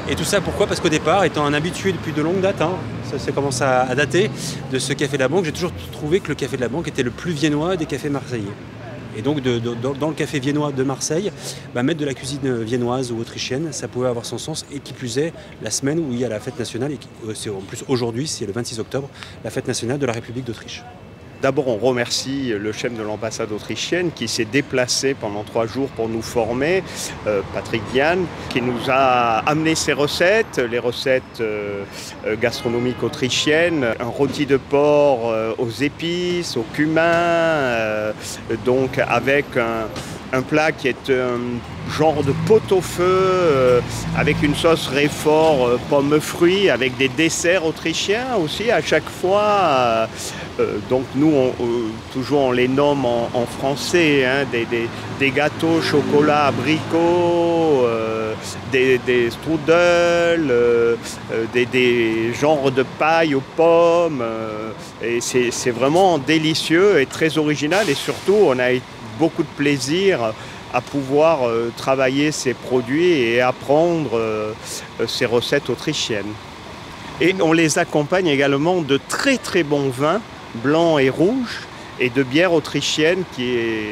Et tout ça pourquoi? Parce qu'au départ, étant un habitué depuis de longues dates, ça commence à dater, de ce café de la Banque, j'ai toujours trouvé que le café de la Banque était le plus viennois des cafés marseillais. Et donc dans le café viennois de Marseille, mettre de la cuisine viennoise ou autrichienne, ça pouvait avoir son sens, et qui plus est, la semaine où il y a la fête nationale, et c'est en plus aujourd'hui, c'est le 26 octobre, la fête nationale de la République d'Autriche. D'abord, on remercie le chef de l'ambassade autrichienne qui s'est déplacé pendant 3 jours pour nous former, Patrick Diane, qui nous a amené ses recettes, les recettes gastronomiques autrichiennes, un rôti de porc aux épices, au cumin, donc avec un plat qui est un genre de pot-au-feu avec une sauce réfort pommes fruits, avec des desserts autrichiens aussi à chaque fois. Donc nous, toujours on les nomme en français, des gâteaux chocolat abricot, des strudels, des genres de paille aux pommes. Et c'est vraiment délicieux et très original, et surtout on a beaucoup de plaisir à pouvoir travailler ces produits et apprendre ces recettes autrichiennes. Et on les accompagne également de très très bons vins, blancs et rouges, et de bière autrichienne qui est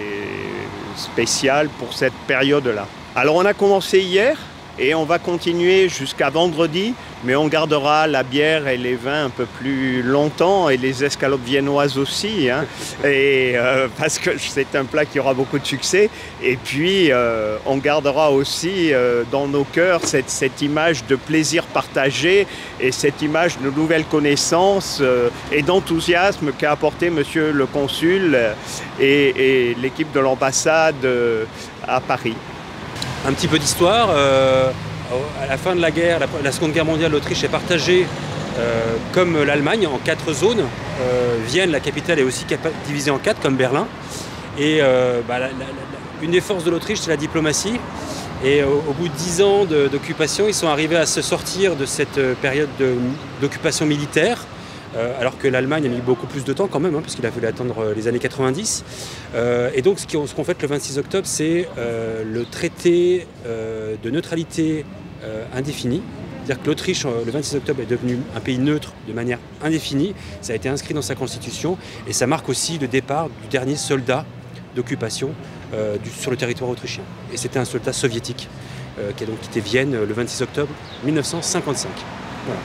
spéciale pour cette période-là. Alors on a commencé hier et on va continuer jusqu'à vendredi, mais on gardera la bière et les vins un peu plus longtemps, et les escalopes viennoises aussi, parce que c'est un plat qui aura beaucoup de succès. Et puis on gardera aussi dans nos cœurs cette image de plaisir partagé, et cette image de nouvelles connaissances et d'enthousiasme qu'a apporté monsieur le consul et l'équipe de l'ambassade à Paris. Un petit peu d'histoire. À la fin de la guerre, la Seconde Guerre mondiale, l'Autriche est partagée comme l'Allemagne en 4 zones. Vienne, la capitale, est aussi divisée en 4 comme Berlin. Et une des forces de l'Autriche, c'est la diplomatie. Et au bout de 10 ans d'occupation, ils sont arrivés à se sortir de cette période d'occupation militaire. Alors que l'Allemagne a mis beaucoup plus de temps quand même, parce qu'il a fallu attendre les années 90. Et donc ce qu'on fête le 26 octobre, c'est le traité de neutralité indéfinie. C'est-à-dire que l'Autriche, le 26 octobre, est devenu un pays neutre de manière indéfinie. Ça a été inscrit dans sa constitution, et ça marque aussi le départ du dernier soldat d'occupation sur le territoire autrichien. Et c'était un soldat soviétique qui a donc quitté Vienne le 26 octobre 1955. Voilà.